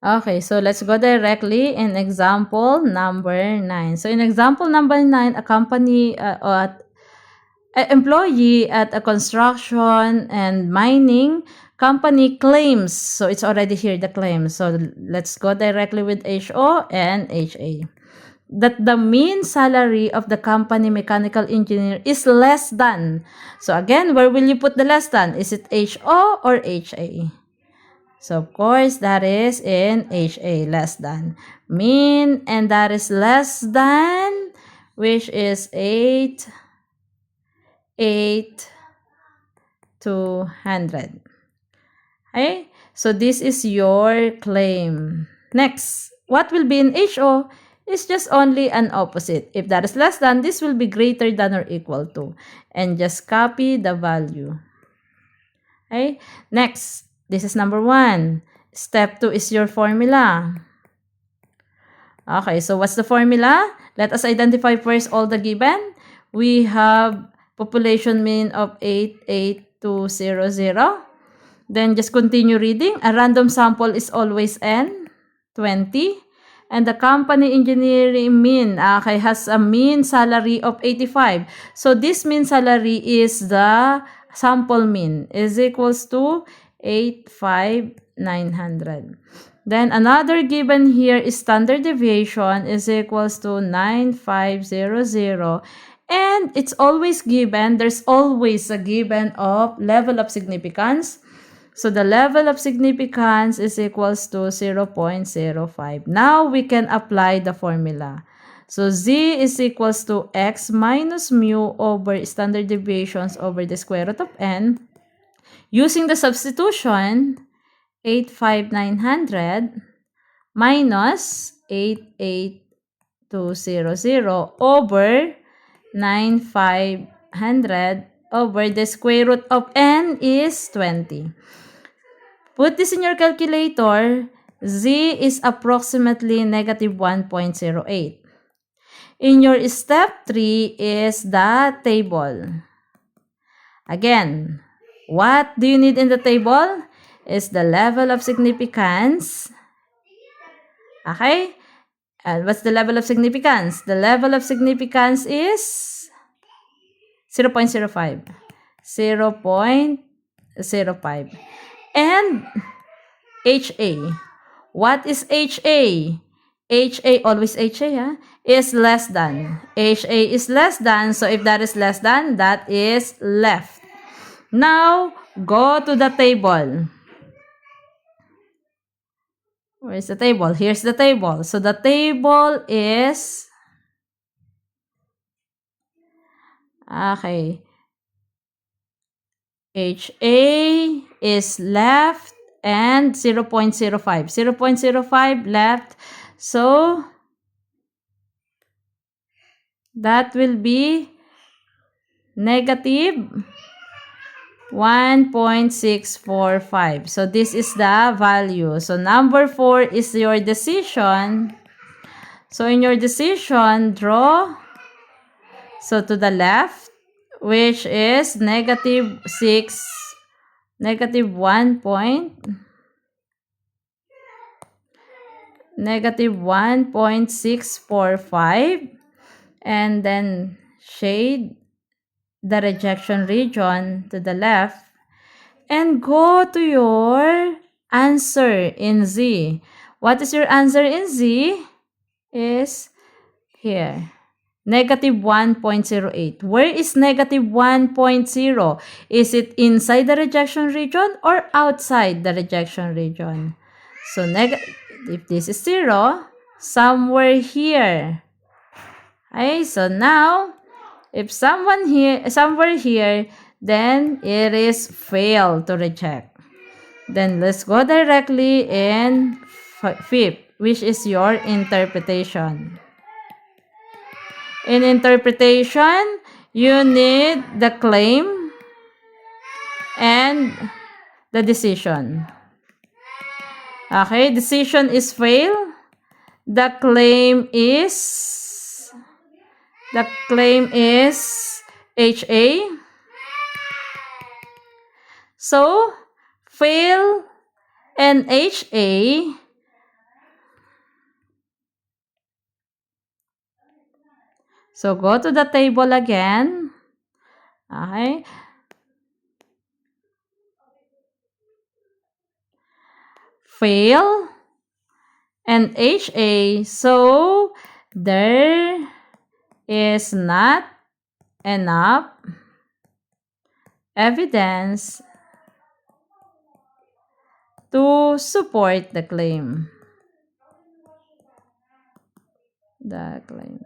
Okay, so let's go directly in example number 9. So in example number 9, a company an employee at a construction and mining company claims, so it's already here the claim. So let's go directly with HO and HA. That the mean salary of the company mechanical engineer is less than. So again, where will you put the less than? Is it HO or HA? So of course, that is in HA, less than. Mean, and that is less than, which is 8,200. Okay? So this is your claim. Next, what will be in HO is just only an opposite. If that is less than, this will be greater than or equal to. And just copy the value. Okay? Next, this is number 1. Step 2 is your formula. Okay, so what's the formula? Let us identify first all the given. We have population mean of 88200. Then just continue reading. A random sample is always n, 20. And the company engineering mean, okay, has a mean salary of 85. So this mean salary is the sample mean is equals to 85900. Then another given here is standard deviation is equals to 9500. And it's always given, there's always a given of level of significance. So the level of significance is equals to 0.05. Now we can apply the formula. So z is equals to x minus mu over standard deviations over the square root of n. Using the substitution, 85900 minus 88200 over 9500 over the square root of n is 20. Put this in your calculator. Z is approximately negative 1.08. In your step 3 is the table. Again, what do you need in the table? Is the level of significance. Okay? And what's the level of significance? The level of significance is 0.05. 0.05. And HA. What is HA? HA, always HA, is less than. HA is less than, so if that is less than, that is left. Now, go to the table. Where's the table? Here's the table. So the table is, okay, HA is left and 0.05. 0.05 left. So that will be negative 1.645. So this is the value. So number 4 is your decision. So in your decision, draw. So to the left, which is negative 1.645, and then shade the rejection region to the left and go to your answer in Z. What is your answer in Z? Is here. Negative 1.08. Where is negative 1.0? Is it inside the rejection region or outside the rejection region? So if this is 0, somewhere here. Okay, so now, if somewhere here, then it is fail to reject. Then let's go directly in 5th, which is your interpretation. In interpretation, you need the claim and the decision. Okay, decision is fail. The claim is HA. So, fail and HA So go to the table again. Okay. Fail and HA. So there is not enough evidence to support the claim. The claim.